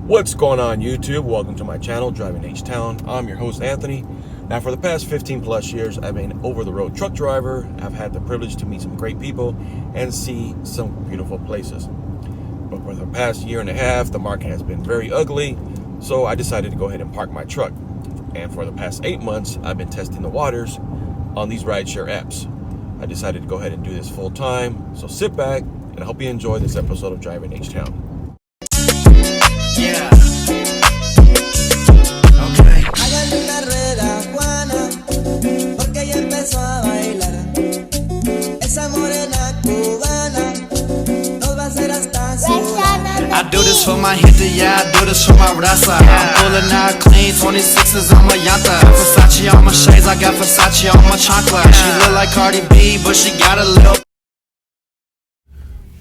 What's going on, YouTube? Welcome to my channel, Driving H-Town. I'm your host, Anthony. Now, for the past 15 plus years, I've been an over-the-road truck driver. I've had the privilege to meet some great people and see some beautiful places. But for the past year and a half, the market has been very ugly, so I decided to go ahead and park my truck. And for the past 8 months, I've been testing the waters on these rideshare apps. I decided to go ahead and do this full time, so sit back, and I hope you enjoy this episode of Driving H-Town. Yeah. Okay. Háganle una rueda, Juana, porque ella empezó a bailar. Esa morena cubana nos va a hacer hasta sudar. I do this for my gente, yeah, I do this for my raza. I'm pulling out clean, 26s on my yanta. Versace on my shades, I got Versace on my chancla. She look like Cardi B, but she got a little.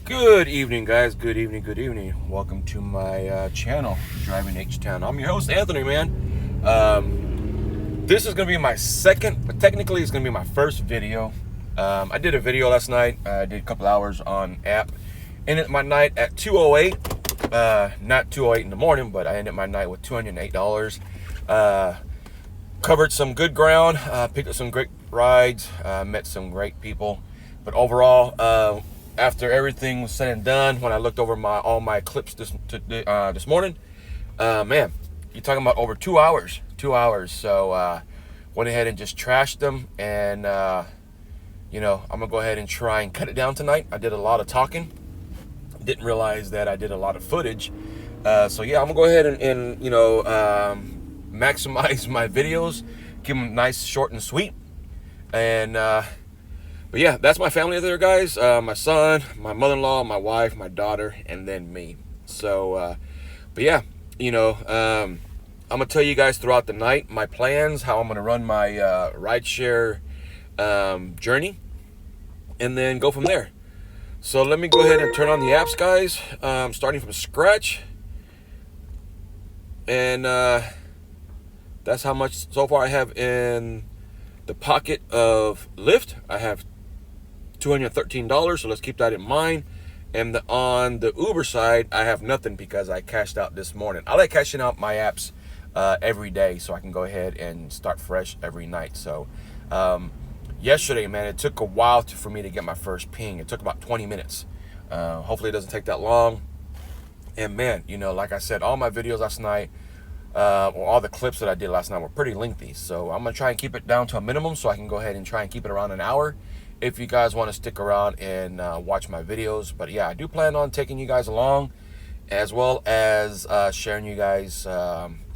Good evening, guys. Good evening. Welcome to my channel, Driving H-Town. I'm your host, Anthony, man. This is going to be my second, but technically it's going to be my first video. I did a video last night. I did a couple hours on app. Ended my night at 2:08. Not 2:08 in the morning, but I ended my night with $208. Covered some good ground. Picked up some great rides. Met some great people. But overall, after everything was said and done, when I looked over all my clips this morning, man, you're talking about over 2 hours. 2 hours. So went ahead and just trashed them, and I'm gonna go ahead and try and cut it down tonight. I did a lot of talking. Didn't realize that I did a lot of footage. So yeah, I'm gonna go ahead and maximize my videos, keep them nice, short, and sweet, and. But yeah, that's my family there, guys. My son, my mother-in-law, my wife, my daughter, and then me. So, but yeah, I'm gonna tell you guys throughout the night my plans, how I'm gonna run my rideshare journey, and then go from there. So let me go ahead and turn on the apps, guys. Starting from scratch, and that's how much so far I have in the pocket of Lyft. I have $213, so let's keep that in mind. And on the Uber side, I have nothing because I cashed out this morning. I like cashing out my apps every day so I can go ahead and start fresh every night. So yesterday, man, it took a while for me to get my first ping. It took about 20 minutes. Hopefully it doesn't take that long. And man, like I said, all my videos last night, or all the clips that I did last night were pretty lengthy. So I'm going to try and keep it down to a minimum so I can go ahead and try and keep it around an hour if you guys want to stick around and watch my videos. But yeah, I do plan on taking you guys along, as well as sharing you guys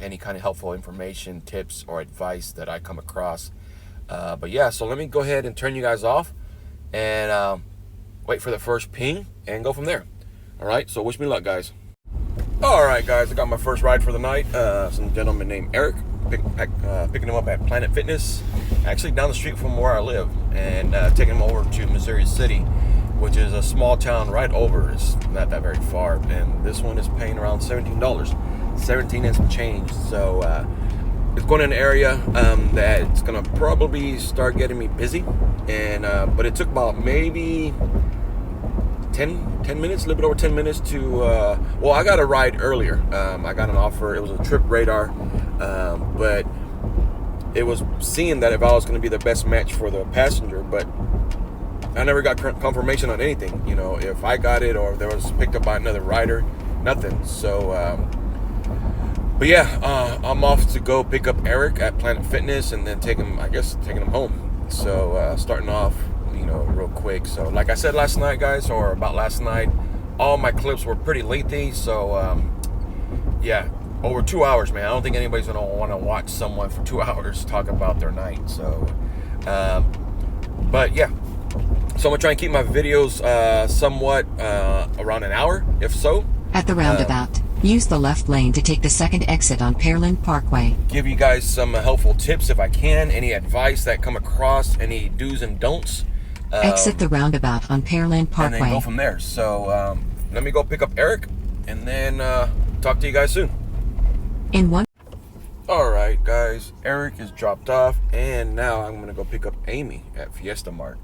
any kind of helpful information, tips, or advice that I come across. But yeah, so let me go ahead and turn you guys off and wait for the first ping and go from there. All right, so wish me luck, guys. All right, guys, I got my first ride for the night. Some gentleman named Eric, picking him up at Planet Fitness, actually down the street from where I live, and taking him over to Missouri City, which is a small town right over. It's not that very far, and this one is paying around $17, 17 and some change. So it's going in an area that it's gonna probably start getting me busy, and but it took about maybe 10 minutes, a little bit over 10 minutes to, well, I got a ride earlier. I got an offer. It was a Trip Radar, but it was seeing that if I was going to be the best match for the passenger, but I never got confirmation on anything, if I got it or if there was picked up by another rider, nothing. So, but yeah, I'm off to go pick up Eric at Planet Fitness and then taking him home. So, starting off, real quick. So like I said last night, guys, or about last night, all my clips were pretty lengthy. So yeah, over 2 hours, man. I don't think anybody's gonna want to watch someone for 2 hours talk about their night. So but yeah, so I'm gonna try and keep my videos somewhat around an hour, if so. At the roundabout, use the left lane to take the second exit on Pearland Parkway. Give you guys some helpful tips if I can, any advice that come across, any do's and don'ts. Exit the roundabout on Pearland Parkway. And then go from there. So let me go pick up Eric and then talk to you guys soon. Alright, guys, Eric is dropped off, and now I'm going to go pick up Amy at Fiesta Mart.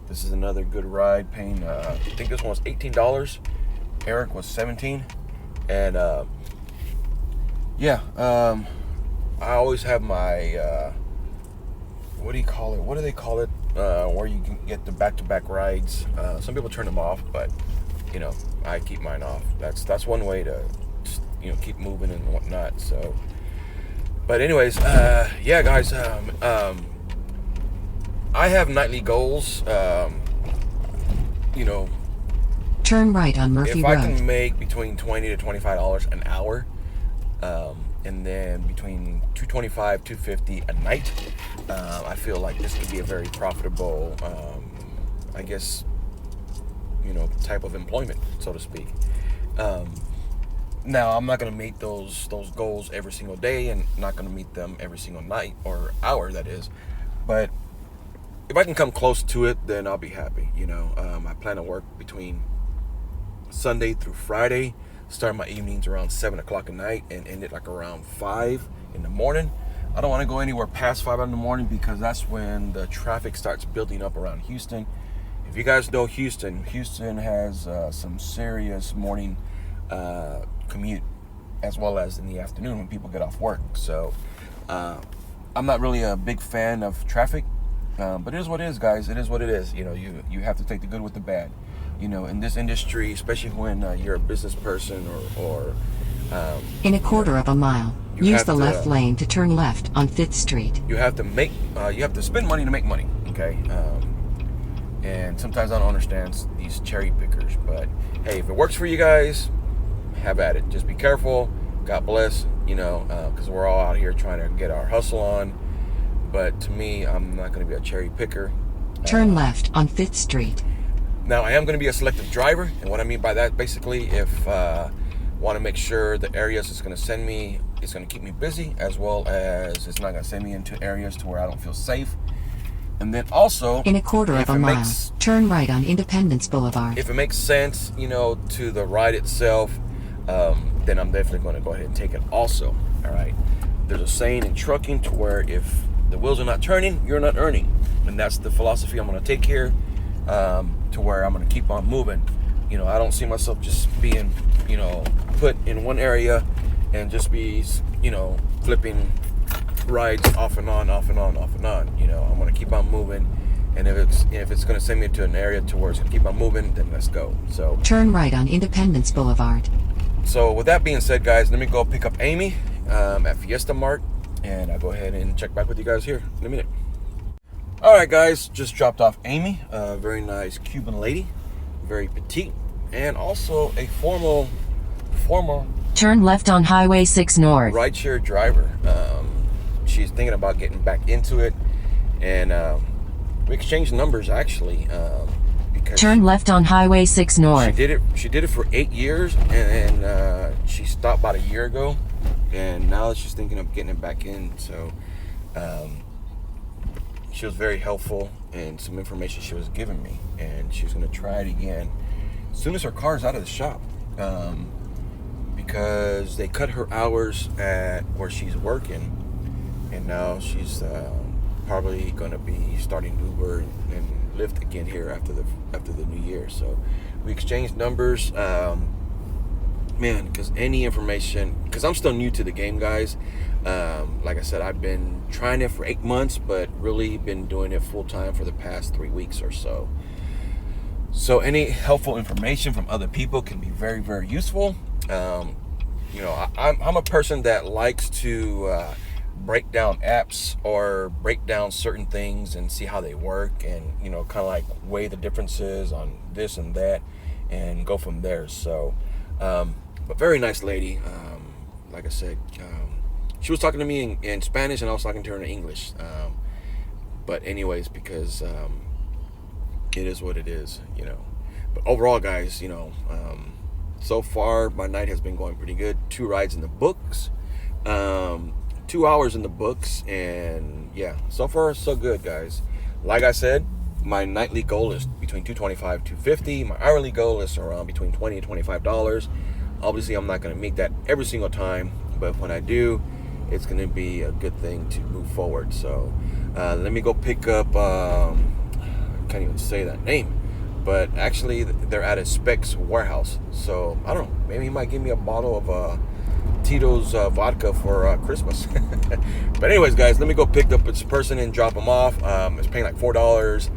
This is another good ride, paying, I think this one was $18. Eric was $17. And I always have my what do you call it? What do they call it? Where you can get the back-to-back rides. Some people turn them off, but I keep mine off. That's one way to keep moving and whatnot. So, but anyways, yeah, guys. I have nightly goals. Turn right on Murphy If Road. I can make between $20 to $25 an hour, and then between $225, $250 a night, I feel like this could be a very profitable, I guess, type of employment, so to speak. Now, I'm not going to meet those goals every single day, and not going to meet them every single night or hour, that is. But if I can come close to it, then I'll be happy. I plan to work between Sunday through Friday, start my evenings around 7 o'clock at night and end it like around 5 in the morning. I don't want to go anywhere past 5 in the morning because that's when the traffic starts building up around Houston. If you guys know Houston has some serious morning commute as well as in the afternoon when people get off work. So I'm not really a big fan of traffic, but it is what it is, guys. It is what it is. You have to take the good with the bad. In this industry, especially when you're a business person or In a quarter of a mile, You use have the to- left lane to turn left on 5th Street. you have to spend money to make money, okay? And sometimes I don't understand these cherry pickers, but hey, if it works for you guys, have at it. Just be careful. God bless, because we're all out here trying to get our hustle on. But to me, I'm not going to be a cherry picker. Turn left on 5th Street. Now, I am going to be a selective driver, and what I mean by that, basically, if want to make sure the areas it's going to send me is going to keep me busy, as well as it's not going to send me into areas to where I don't feel safe. And then also, In a quarter if of a it mile, makes- turn right on Independence Boulevard. if it makes sense, to the ride itself, then I'm definitely going to go ahead and take it also. All right. There's a saying in trucking to where if the wheels are not turning, you're not earning. And that's the philosophy I'm going to take here, to where I'm going to keep on moving. I don't see myself just being, put in one area and just be, flipping rides off and on, off and on, off and on. I'm going to keep on moving. And if it's going to send me to an area to where it's going to keep on moving, then let's go. So Turn right on Independence Boulevard. with that being said, guys, let me go pick up Amy at Fiesta Mart, and I'll go ahead and check back with you guys here in a minute. All right, guys, just dropped off Amy, a very nice Cuban lady, very petite, and also a former Turn left on Highway 6 North. rideshare driver. She's thinking about getting back into it, and we exchanged numbers actually, because Turn left on Highway 6 she North. did it for 8 years, and she stopped about a year ago, and now she's thinking of getting it back in. So she was very helpful and some information she was giving me, and she's going to try it again as soon as her car's out of the shop, because they cut her hours at where she's working, and now she's probably going to be starting Uber and Lyft again here after the new year. So we exchanged numbers, because any information, because I'm still new to the game, guys. Like I said, I've been trying it for 8 months, but really been doing it full time for the past 3 weeks or so. So any helpful information from other people can be very, very useful. I'm a person that likes to break down apps or break down certain things and see how they work, and kind of like weigh the differences on this and that and go from there. So but very nice lady. Like I said, she was talking to me in Spanish, and I was talking to her in English, but anyways, because it is what it is. But overall, guys, so far my night has been going pretty good. 2 rides in the books, 2 hours in the books, and yeah, so far so good, guys. Like I said, my nightly goal is between $225 $250. My hourly goal is around between $20 and $25. Obviously, I'm not going to meet that every single time, but when I do, it's going to be a good thing to move forward. So let me go pick up, I can't even say that name, but actually they're at a Specs warehouse. So I don't know, maybe he might give me a bottle of Tito's vodka for Christmas. But anyways, guys, let me go pick up this person and drop him off. It's paying like $4,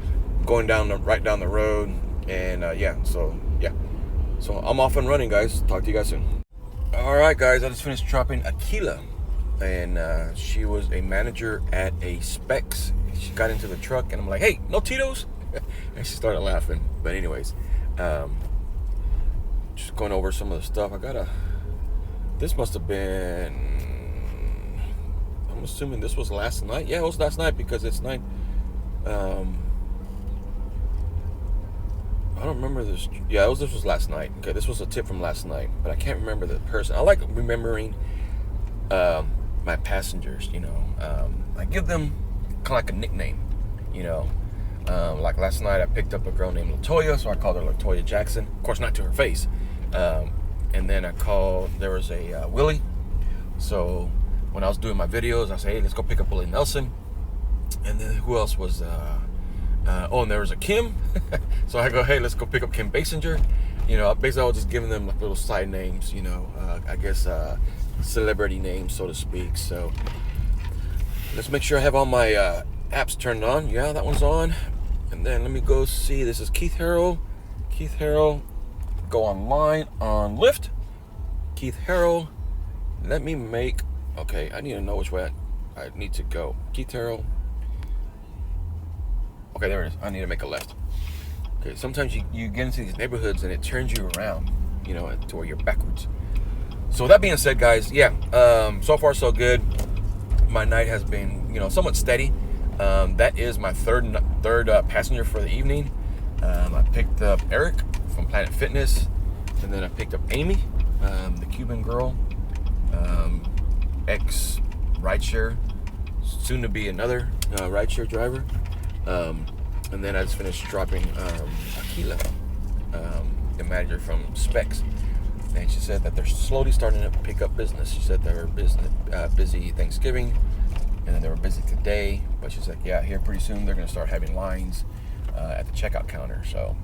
going right down the road, and so I'm off and running, guys. Talk to you guys soon. All right, guys, I just finished dropping Aquila, and she was a manager at a Specs. She got into the truck, and I'm like, hey, no Tito's? And she started laughing. But anyways, just going over some of the stuff. This must have been, I'm assuming this was last night. Yeah, it was last night because it's night. I don't remember this. Yeah, this was last night. Okay, this was a tip from last night, but I can't remember the person. I like remembering my passengers, you know. I give them kind of like a nickname, you know. Like last night, I picked up a girl named Latoya, so I called her Latoya Jackson. Of course, not to her face. And then there was a Willie. So when I was doing my videos, I said, hey, let's go pick up Willie Nelson. And then who else was, and there was a Kim. So I go, hey, let's go pick up Kim Basinger. You know, basically I was just giving them like little side names, you know, I guess celebrity names, so to speak. So let's make sure I have all my apps turned on. Yeah, that one's on. And then let me go see, this is Keith Harrell. Go online on Lyft. Keith Harrell. Let me make, okay, I need to know which way I need to go. Keith Harrell. Okay, there it is. I need to make a left. Okay, sometimes you get into these neighborhoods and it turns you around, you know, to where you're backwards. So with that being said, guys, yeah, so far so good. My night has been, you know, somewhat steady. That is my third passenger for the evening. I picked up Eric from Planet Fitness, and then I picked up Amy, the Cuban girl, ex rideshare, soon to be another rideshare driver, and then I just finished dropping Aquila, the manager from Specs, and she said that they're slowly starting to pick up business. She said they were busy Thanksgiving, and then they were busy today, but she's like, yeah, here pretty soon they're going to start having lines at the checkout counter. So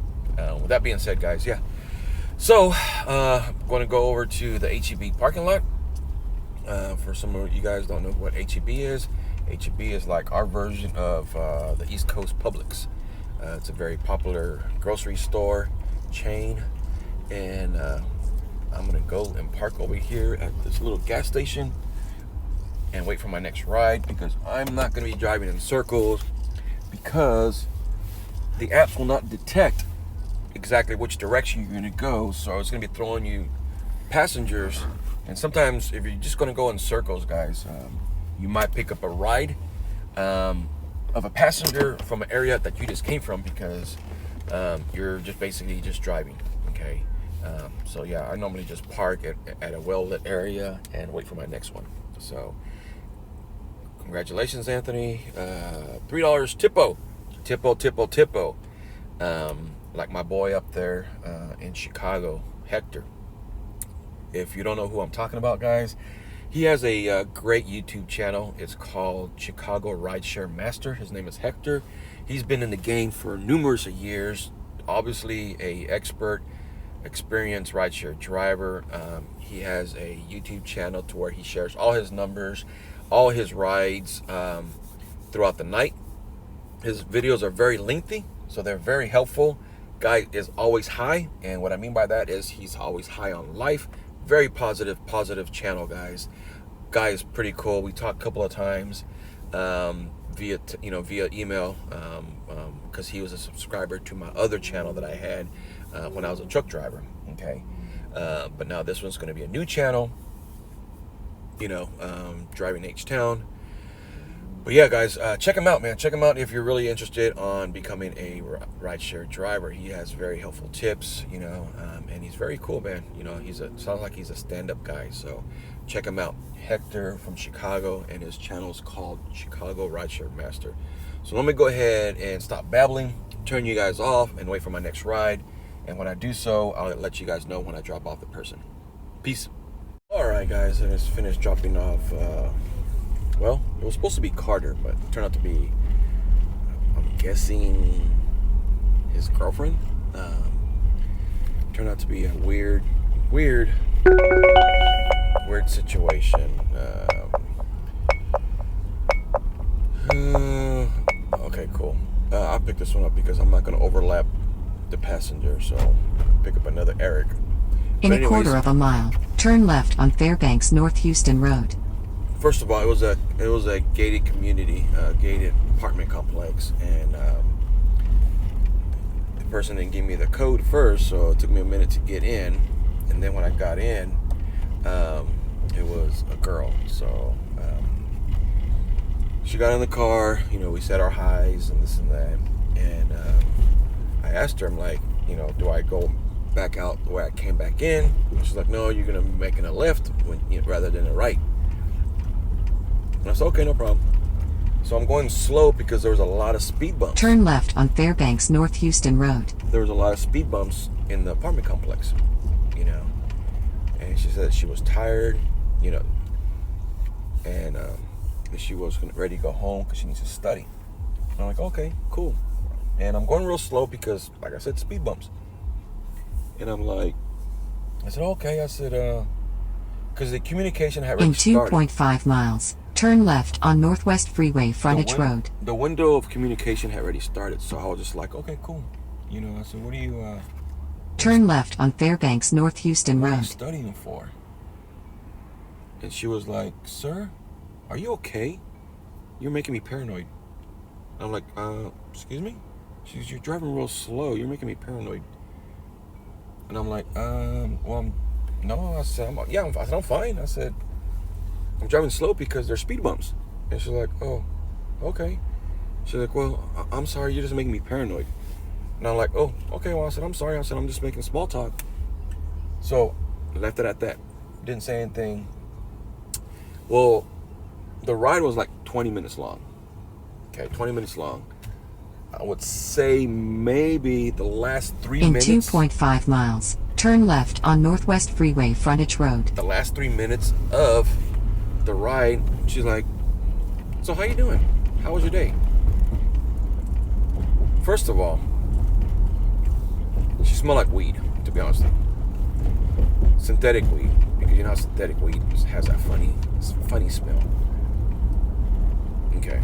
with that being said, guys, yeah, so I'm going to go over to the HEB parking lot. For some of you guys don't know what HEB is. HEB is like our version of the East Coast Publix. It's a very popular grocery store chain, and I'm going to go and park over here at this little gas station and wait for my next ride, because I'm not going to be driving in circles, because the apps will not detect exactly which direction you're going to go. So it's going to be throwing you passengers, and sometimes if you're just going to go in circles, guys, you might pick up a ride of a passenger from an area that you just came from, because you're just basically just driving. Okay, so yeah, I normally just park at a well-lit area and wait for my next one. So congratulations, Anthony. $3 Tipo. Like my boy up there in Chicago, Hector. If you don't know who I'm talking about, guys, he has a great YouTube channel. It's called Chicago Rideshare Master. His name is Hector. He's been in the game for numerous years. Obviously a experienced rideshare driver. He has a YouTube channel to where he shares all his numbers, all his rides throughout the night. His videos are very lengthy, so they're very helpful. Guy is always high, and what I mean by that is he's always high on life. Very positive channel, guys. Guy is pretty cool. We talked a couple of times via email, because he was a subscriber to my other channel that I had when I was a truck driver. Okay, but now this one's going to be a new channel. You know, driving H-Town. But yeah, guys, check him out, man. Check him out if you're really interested on becoming a rideshare driver. He has very helpful tips, you know, and he's very cool, man. You know, sounds like he's a stand-up guy. So check him out, Hector from Chicago, and his channel is called Chicago Rideshare Master. So let me go ahead and stop babbling, turn you guys off, and wait for my next ride. And when I do so, I'll let you guys know when I drop off the person. Peace. All right, guys, I just finished dropping off. Well, it was supposed to be Carter, but it turned out to be, I'm guessing, his girlfriend. Turned out to be a weird situation. Okay, cool. I'll pick this one up because I'm not going to overlap the passenger, so pick up another Eric. In But a quarter anyways, of a mile, turn left on Fairbanks North Houston Road. first of all, it was a gated community, gated apartment complex, and the person didn't give me the code first, so it took me a minute to get in. And then when I got in, it was a girl. So she got in the car. You know, we said our highs and this and that. And I asked her, I'm like, you know, do I go back out the way I came back in? And she's like, no, you're gonna be making a left rather than a right. And I said, okay, no problem. So I'm going slow because there was a lot of speed bumps. Turn left on Fairbanks North Houston Road. There was a lot of speed bumps in the apartment complex, you know. And she said she was tired, you know, and she was ready to go home because she needs to study. And I'm like, okay, cool. And I'm going real slow because, like I said, speed bumps. And I'm like, I said, okay. I said, because the communication had already In started. 2.5 miles, turn left on Northwest Freeway Frontage Road. The window of communication had already started, so I was just like, okay, cool. You know, I said, what are you Turn left on Fairbanks North Houston what are you Road. studying for? And she was like, sir, are you okay? You're making me paranoid. I'm like, excuse me? She goes, you're driving real slow. You're making me paranoid. And I'm like, no. I said, I'm fine. I said, I'm driving slow because there's speed bumps. And she's like, oh, okay. She's like, well, I'm sorry. You're just making me paranoid. And I'm like, oh, okay. Well, I said, I'm sorry. I said, I'm just making small talk. So I left it at that. Didn't say anything. Well, the ride was like 20 minutes long. Okay, 20 minutes long. I would say maybe the last 3 In minutes. 2.5 miles, turn left on Northwest Freeway Frontage Road. The last 3 minutes of the ride, she's like, so how you doing? How was your day? First of all, she smelled like weed, to be honest with you. Synthetic weed, because you know how synthetic weed has that funny smell. Okay.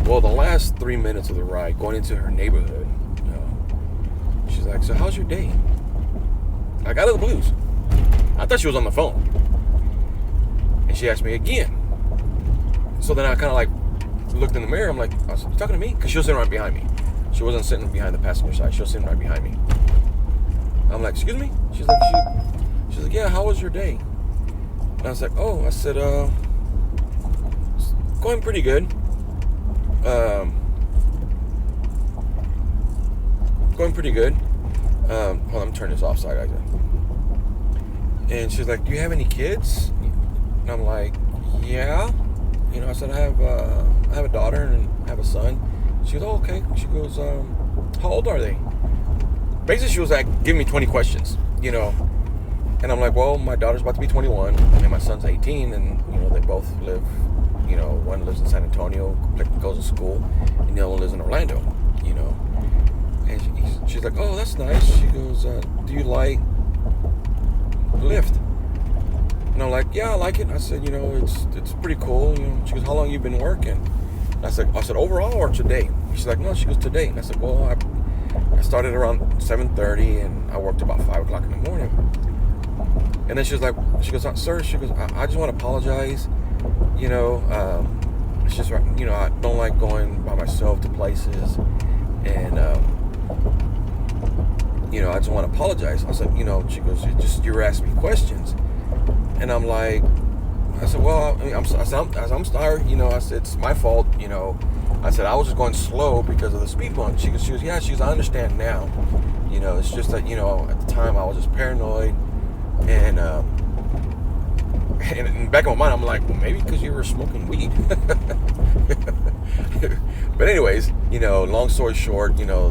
Well, the last 3 minutes of the ride, going into her neighborhood, she's like, so how's your day? Like, out of the blues. I thought she was on the phone. And she asked me again. So then I kind of like looked in the mirror. I'm like, I was talking to me? Because she was sitting right behind me. She wasn't sitting behind the passenger side. She was sitting right behind me. I'm like, excuse me? She's like, yeah, how was your day? And I was like, oh, I said, going pretty good. Going pretty good. Hold on, I'm turning this off so I got. And she's like, do you have any kids? And I'm like, yeah. You know, I said, I have a daughter and I have a son. She goes, oh, okay. She goes, how old are they? Basically, she was like, giving me 20 questions, you know. And I'm like, well, my daughter's about to be 21 and my son's 18, and, you know, they both live, you know, one lives in San Antonio, goes to school, and the other one lives in Orlando, you know. And she's like, oh, that's nice. She goes, do you like Lyft? And I'm like, yeah, I like it. I said, you know, it's pretty cool. You know, she goes, how long you been working? I said, overall or today? She's like, no. She goes, today. And I said, well, I started around 7:30 and I worked about 5 o'clock in the morning. And then she goes, sir, she goes, I just want to apologize. You know, it's just, you know, I don't like going by myself to places, and you know, I just want to apologize. I said, you know, she goes, you're asking me questions, and I'm like, I said, well, I mean, I'm sorry, you know, I said, it's my fault, you know. I said, I was just going slow because of the speed bump. She goes, yeah, I understand now. You know, it's just that, you know, at the time I was just paranoid, and in the back of my mind, I'm like, well, maybe because you were smoking weed. But anyways, you know, long story short, you know,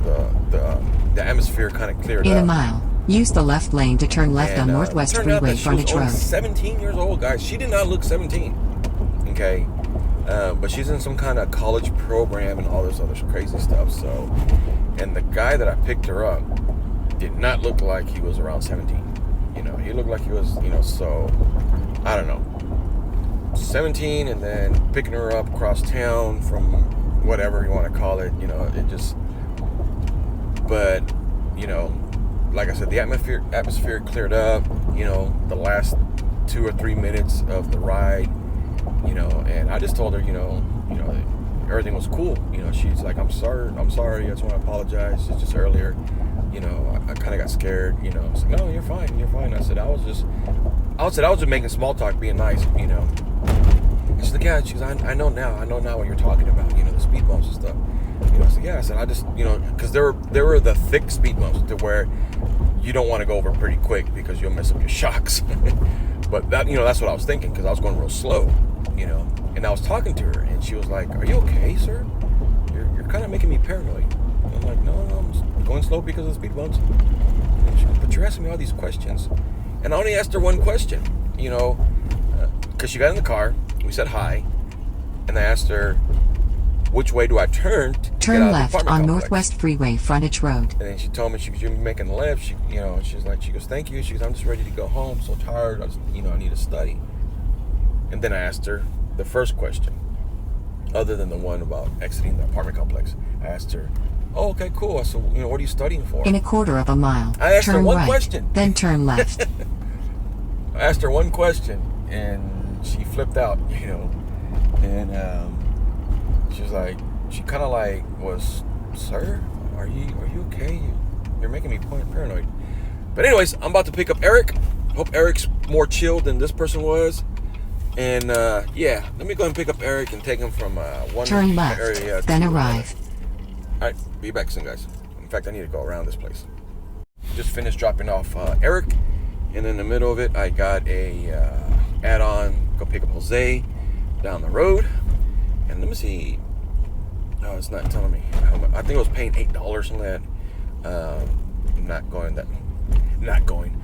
the atmosphere kind of cleared up. In a mile, use the left lane to turn left on Northwest turned out Freeway that she Frontage was only Road. 17 years old, guys. She did not look 17. Okay. But she's in some kind of college program and all this other crazy stuff. So, and the guy that I picked her up, did not look like he was around 17. You know, he looked like he was, you know, so, I don't know, 17, and then picking her up across town from whatever you want to call it, you know, it just, but, you know, like I said, the atmosphere cleared up, you know, the last 2 or 3 minutes of the ride, you know, and I just told her, you know, everything was cool. You know, she's like, I'm sorry, I just want to apologize. It's just earlier, you know, I kind of got scared, you know. I was like, no, you're fine. I said, I was just making small talk, being nice, you know. And she's like, yeah, I know now what you're talking about, you know, the speed bumps and stuff. You know, I said, yeah, I said, I just, you know, because there were the thick speed bumps to where you don't want to go over pretty quick because you'll mess up your shocks. But that, you know, that's what I was thinking, because I was going real slow, you know. And I was talking to her, and she was like, are you okay, sir? You're kind of making me paranoid. And I'm like, no, I'm just going slow because of the speed bumps. And she goes, but you're asking me all these questions. And I only asked her one question, you know, because she got in the car, we said hi, and I asked her, which way do I turn to Turn get out of the left apartment on complex? Northwest Freeway Frontage Road. And then she told me, you're making a left. She, you know, she goes, thank you. She goes, I'm just ready to go home. So tired. I need to study. And then I asked her the first question, other than the one about exiting the apartment complex. I asked her, oh, okay, cool. So, you know, what are you studying for? In a quarter of a mile, I asked her turn one right, question. then turn left. I asked her one question, and she flipped out, you know. And she was like, she kind of like was, sir, are you okay? You're making me paranoid. But anyways, I'm about to pick up Eric. Hope Eric's more chilled than this person was. And yeah, let me go and pick up Eric and take him from one Turn left, area then to arrive. All right, be back soon, guys. In fact, I need to go around this place. Just finished dropping off Eric, and in the middle of it, I got a add-on. Go pick up Jose down the road, and let me see. No, it's not telling me. I think I was paying $8 on that. Not going.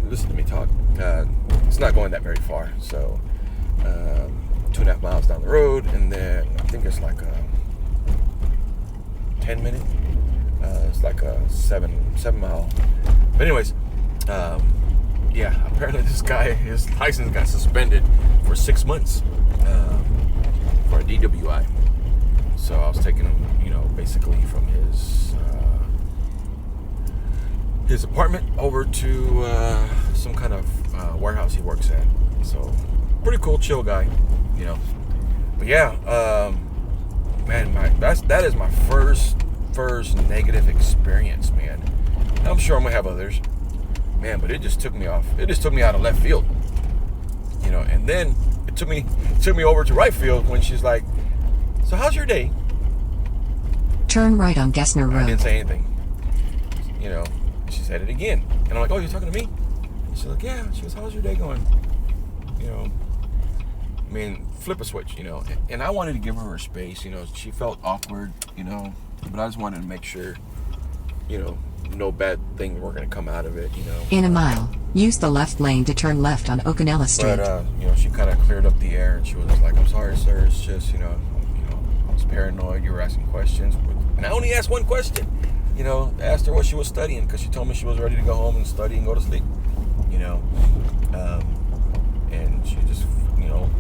Listen to me talk. It's not going that very far. So 2.5 miles down the road, and then I think it's like a 10 minute. It's like a 7 mile. But anyways, yeah. Apparently this guy, his license got suspended for 6 months for a DWI. So I was taking him, you know, basically from his apartment over to some kind of warehouse he works at. So pretty cool, chill guy, you know. But yeah, man, that is my first negative experience, man. And I'm sure I'm gonna have others, man. But it just took me off. It just took me out of left field, you know. And then it took me over to right field when she's like, so how's your day? Turn right on Gessner I Road. didn't say anything, you know. She said it again, and I'm like, oh, you're talking to me? And she's like, yeah. She goes, how's your day going? You know, I mean, flip a switch, you know. And I wanted to give her space, you know. She felt awkward, you know, but I just wanted to make sure, you know, no bad thing were going to come out of it, you know. In a mile, use the left lane to turn left on Okanella Street. But you know, she kind of cleared up the air, and she was just like, I'm sorry, sir. It's just, you know, I was paranoid. You were asking questions, and I only asked one question. You know, I asked her what she was studying, because she told me she was ready to go home and study and go to sleep. You know, and she just, you know,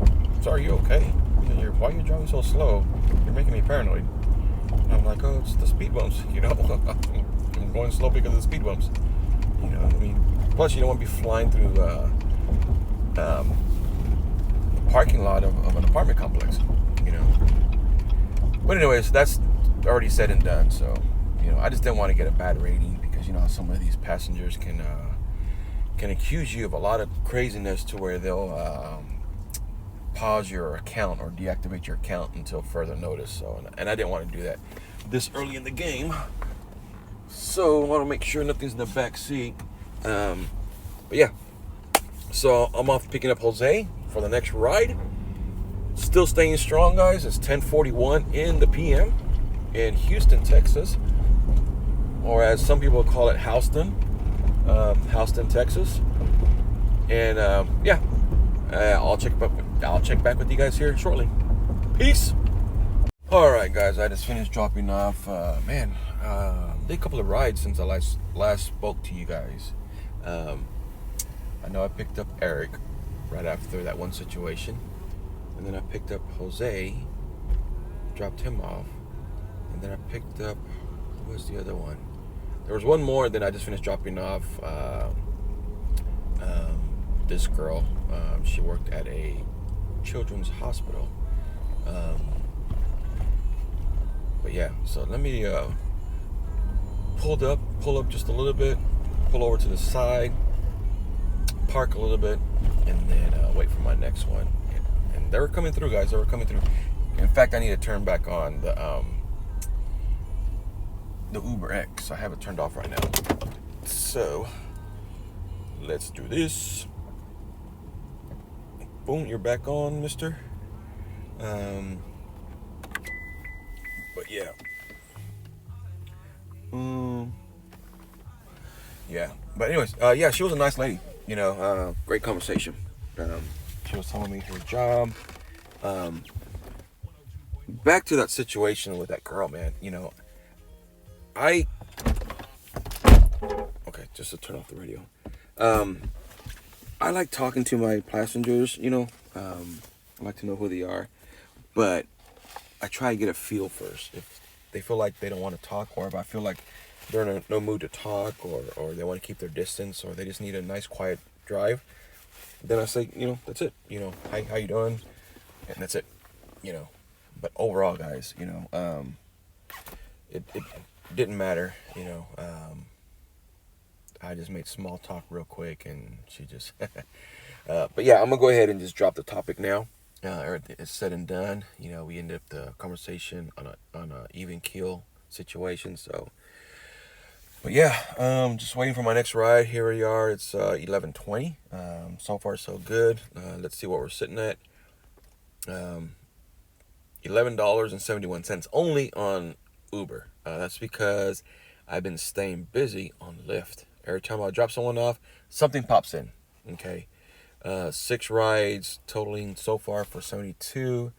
sorry, you okay? Why are you driving so slow? You're making me paranoid. And I'm like, oh, it's the speed bumps. You know, I'm going slow because of the speed bumps. You know, I mean, plus you don't want to be flying through the parking lot of an apartment complex. You know. But anyways, that's already said and done. So, you know, I just didn't want to get a bad rating, because you know how some of these passengers can accuse you of a lot of craziness to where they'll pause your account or deactivate your account until further notice. So, and I didn't want to do that this early in the game. So I want to make sure nothing's in the back seat. But yeah, so I'm off picking up Jose for the next ride. Still staying strong, guys. It's 10:41 in the PM in Houston, Texas, or as some people call it, Houston, Texas. And yeah, I'll check back with you guys here shortly. Peace. All right, guys, I just finished dropping off. Did a couple of rides since I last spoke to you guys. I know I picked up Eric right after that one situation, and then I picked up Jose, dropped him off, and then I picked up, who was the other one? There was one more. Then I just finished dropping off this girl. She worked at a children's hospital. But yeah, so let me pull up just a little bit, pull over to the side, park a little bit, and then wait for my next one. And they were coming through, guys. They were coming through. In fact, I need to turn back on the Uber X. I have it turned off right now. So let's do this. Boom, you're back on, mister. But yeah. Yeah. But anyways, yeah, she was a nice lady. You know, great conversation. She was telling me her job. Back to that situation with that girl, man. You know, okay, just to turn off the radio. I like talking to my passengers, you know. I like to know who they are, but I try to get a feel first. If they feel like they don't want to talk, or if I feel like they're in no mood to talk, or they want to keep their distance, or they just need a nice quiet drive, then I say, you know, that's it. You know, hi, how you doing? And that's it. You know, but overall, guys, you know, it didn't matter. You know, I just made small talk real quick, and she just. But yeah, I'm gonna go ahead and just drop the topic now. Everything is said and done. You know, we ended up the conversation on a even keel situation. So, but yeah, just waiting for my next ride. Here we are. It's 11:20. So far so good. Let's see what we're sitting at. $11.71 only on Uber. That's because I've been staying busy on Lyft. Every time I drop someone off, something pops in. Okay. 6 rides totaling so far for 72.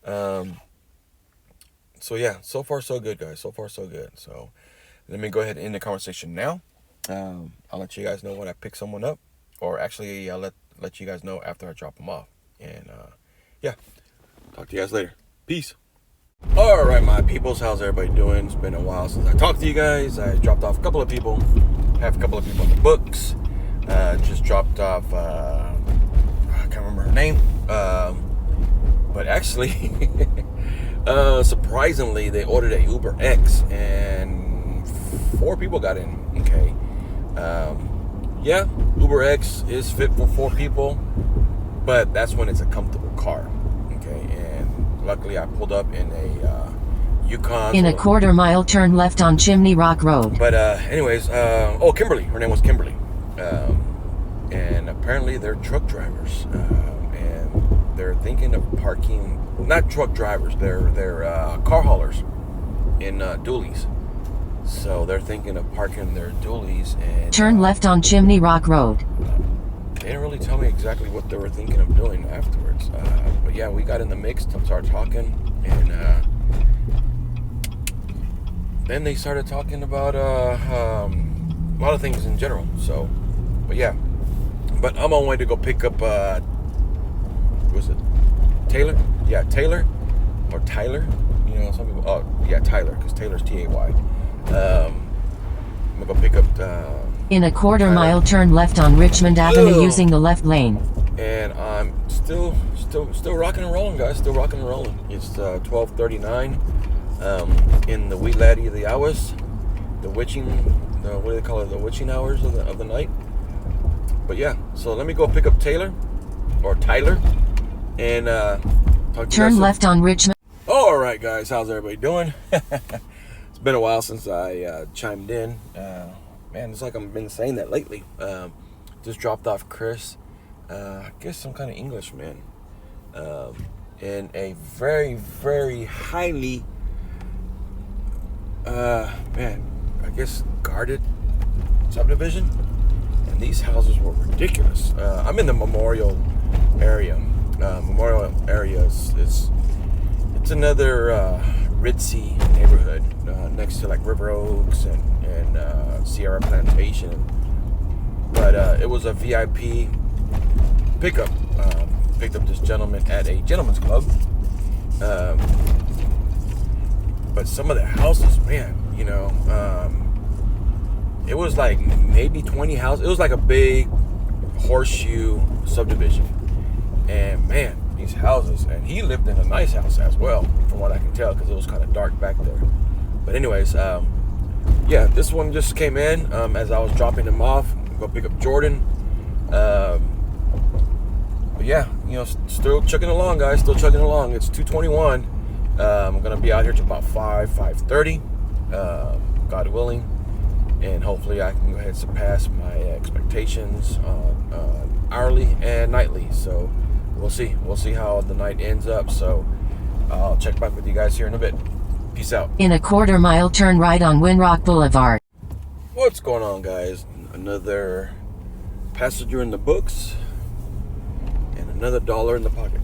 So yeah, so far so good, guys. So far so good. So let me go ahead and end the conversation now. I'll let you guys know when I pick someone up, or actually I'll let you guys know after I drop them off. And yeah, talk to you guys later. Peace. All right, my peoples, how's everybody doing? It's been a while since I talked to you guys. I dropped off a couple of people, have a couple of people on the books. Just dropped off, I can't remember her name, but actually, surprisingly, they ordered a Uber X, and 4 people got in. Okay, yeah, Uber X is fit for 4 people, but that's when it's a comfortable car. Okay, and luckily I pulled up in a Yukon. In a quarter mile, turn left on Chimney Rock Road. But anyways, Kimberly, her name was Kimberly. And apparently they're truck drivers, and they're thinking of parking, not truck drivers, they're car haulers in dualies. So they're thinking of parking their dualies and turn left on Chimney Rock Road. They didn't really tell me exactly what they were thinking of doing afterwards, but yeah, we got in the mix and started talking, and then they started talking about a lot of things in general. So, but yeah, but I'm on my way to go pick up was it Taylor? Yeah, Taylor or Tyler. You know, some people. Oh, yeah, Tyler, because Taylor's Tay. I'm gonna go pick up. In a quarter Tyler. Mile, turn left on Richmond Avenue using the left lane. And I'm still rocking and rolling, guys. Still rocking and rolling. It's 12:39 in the wee laddie of the hours, the witching. What do they call it? The witching hours of the night. But yeah, so let me go pick up Taylor or Tyler and talk to you guys. Turn left on Richmond. All right, guys, how's everybody doing? It's been a while since I chimed in. Man, it's like I've been saying that lately. Just dropped off Chris, I guess some kind of Englishman, in a very, very highly, I guess guarded subdivision. And these houses were ridiculous. I'm in the Memorial area. Memorial area it's It's another ritzy neighborhood next to like River Oaks and Sierra Plantation. But it was a VIP pickup. Picked up this gentleman at a gentleman's club. But some of the houses, man, you know, it was like maybe 20 houses. It was like a big horseshoe subdivision. And man, these houses, and he lived in a nice house as well, from what I can tell, because it was kind of dark back there. But anyways, yeah, this one just came in as I was dropping him off. Go pick up Jordan. But yeah, you know, still chugging along, guys. Still chugging along. It's 2:21. I'm gonna be out here till about 5:30, God willing, and hopefully I can go ahead and surpass my expectations on hourly and nightly. So we'll see. We'll see how the night ends up. So I'll check back with you guys here in a bit. Peace out. In a quarter-mile, turn right on Winrock Boulevard. What's going on, guys? Another passenger in the books and another $1 in the pocket.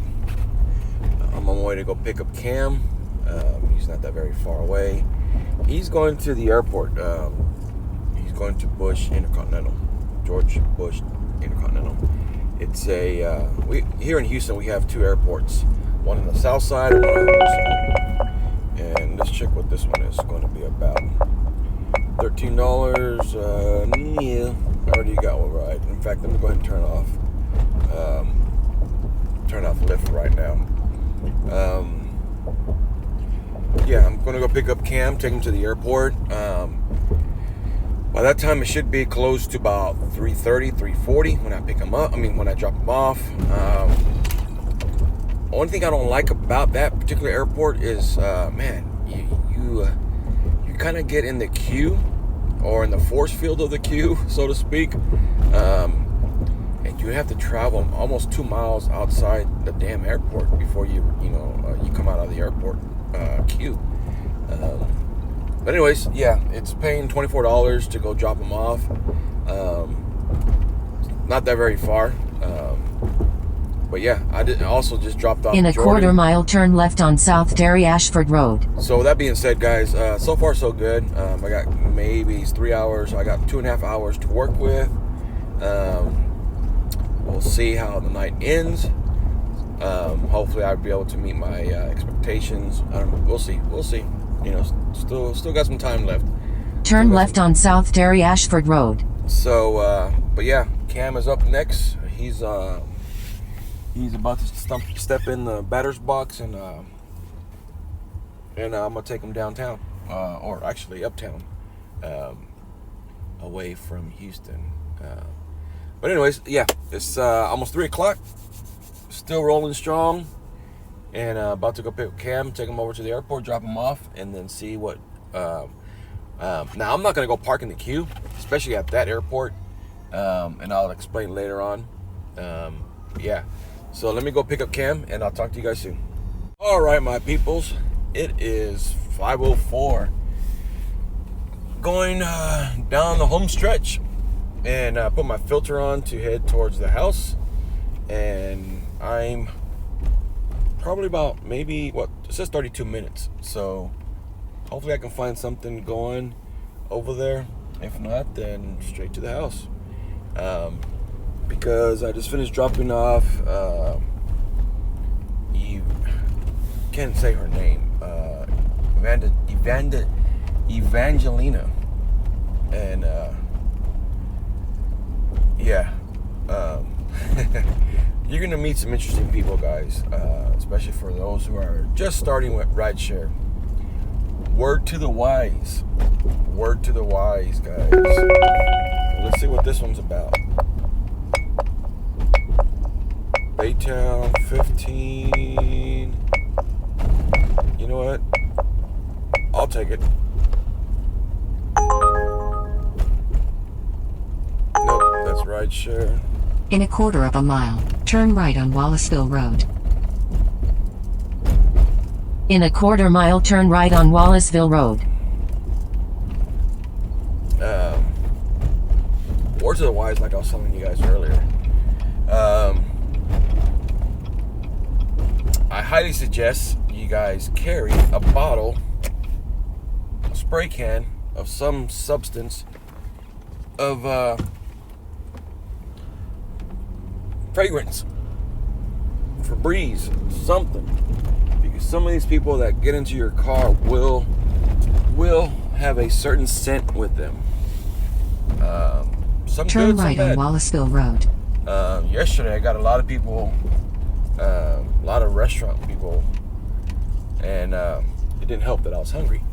I'm on my way to go pick up Cam. He's not that very far away. He's going to the airport. He's going to Bush Intercontinental. George Bush Intercontinental. It's a here in Houston we have 2 airports. One on the south side and one on the north side. And let's check what this one is going to be about. $13. Yeah, I already got one right. In fact, let me go ahead and turn off Lyft right now. Yeah, I'm gonna go pick up Cam, take him to the airport. By that time, it should be close to about 3:30, 3:40 when I pick him up. I mean, when I drop him off. Only thing I don't like about that particular airport is, man, you kind of get in the queue or in the force field of the queue, so to speak. And you have to travel almost 2 miles outside the damn airport before you come out of the airport queue. But anyways, yeah, it's paying $24 to go drop them off. Not that very far. But yeah, I also just dropped off In a Jordan. quarter-mile, turn left on South Terry Ashford Road. So that being said, guys, so far so good. I got maybe 3 hours. I got 2.5 hours to work with. We'll see how the night ends. Hopefully I'll be able to meet my expectations. I don't know. We'll see. You know, still got some time left. Turn left on South Terry Ashford Road. So, but yeah, Cam is up next. He's about to step in the batter's box, and I'm gonna take him downtown, or actually uptown, away from Houston. But anyways, yeah, it's almost 3 o'clock. Still rolling strong, and about to go pick up Cam, take him over to the airport, drop him off, and then see what. Now I'm not gonna go park in the queue, especially at that airport, and I'll explain later on. Yeah. So let me go pick up Cam, and I'll talk to you guys soon. All right, my peoples. It is 5:04. Going down the home stretch, and put my filter on to head towards the house. And I'm probably about maybe, it says 32 minutes. So hopefully I can find something going over there. If not, then straight to the house. Because I just finished dropping off can't say her name, Evangelina, and yeah, you're gonna meet some interesting people, guys, especially for those who are just starting with rideshare. Word to the wise, guys. Let's see what this one's about. Baytown 15. You know what? I'll take it. Nope, that's rideshare. In a quarter of a mile, turn right on Wallaceville Road. In a quarter-mile, turn right on Wallaceville Road. Words of the wise, like I was telling you guys earlier. I highly suggest you you guys carry a bottle, a spray can of some substance of fragrance, Febreze, something, because some of these people that get into your car will have a certain scent with them. Some Turn good, some right on bad. Wallaceville Road. Yesterday I got a lot of people, a lot of restaurant people, and it didn't help that I was hungry.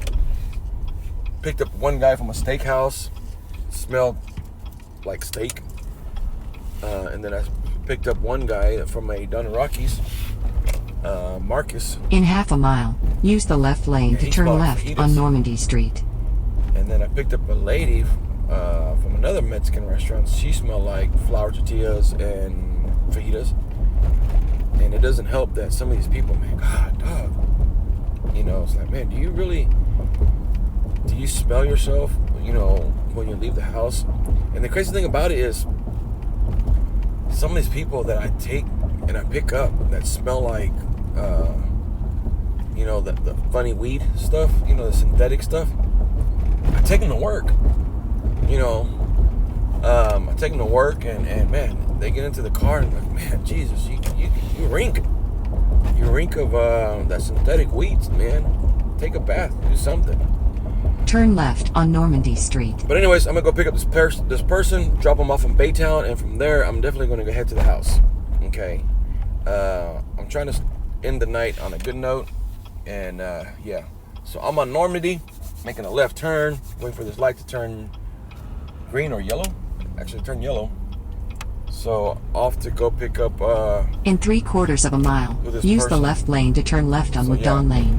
Picked up one guy from a steakhouse, smelled like steak, and then I picked up one guy from a Dun & Rockies, Marcus, In half a mile, use the left lane to he turn smelled left fajitas. on Normandy Street. and then I picked up a lady from another Mexican restaurant. She smelled like flour tortillas and fajitas. And it doesn't help that some of these people, man, God, dog. You know, it's like, man, do you smell yourself, you know, when you leave the house? And the crazy thing about it is, some of these people that I take and I pick up that smell like, you know, the funny weed stuff, you know, the synthetic stuff, I take them to work. You know, I take them to work, and man, they get into the car and like, man, Jesus, you rink of that synthetic weeds, man. Take a bath, do something. Turn left on Normandy Street. But anyways, I'm gonna go pick up this person, drop them off in Baytown, and from there, I'm definitely gonna go head to the house. Okay, I'm trying to end the night on a good note, and yeah. So I'm on Normandy, making a left turn, waiting for this light to turn green or yellow. Actually, turn yellow. So off to go pick up. In 3/4 of a mile, With this use the person. left lane to turn left on So, yeah. Woodon Lane.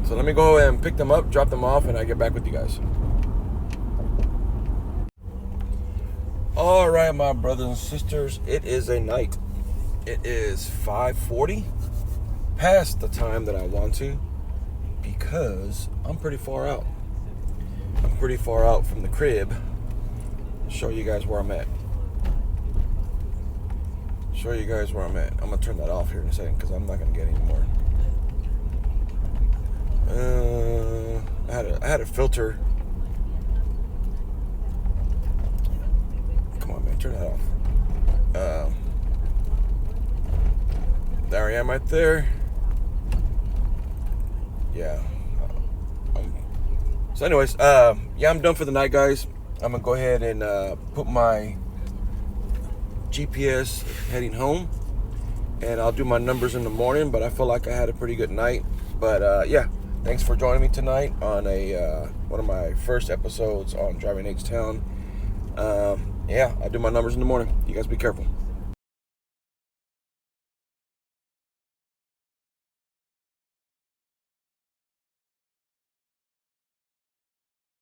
So let me go and pick them up, drop them off, and I get back with you guys. All right, my brothers and sisters, it is a night. It is 5:40, past the time that I want to, because I'm pretty far out. I'm pretty far out from the crib. Show you guys where I'm at. I'm gonna turn that off here in a second because I'm not gonna get any more. I had a filter. Come on, man, turn that off. There I am right there. Yeah. So anyways, yeah, I'm done for the night, guys. I'm gonna go ahead and put my GPS heading home, and I'll do my numbers in the morning. But I feel like I had a pretty good night. But yeah, thanks for joining me tonight on a one of my first episodes on Driving H-Town. Yeah, I'll do my numbers in the morning. You guys be careful.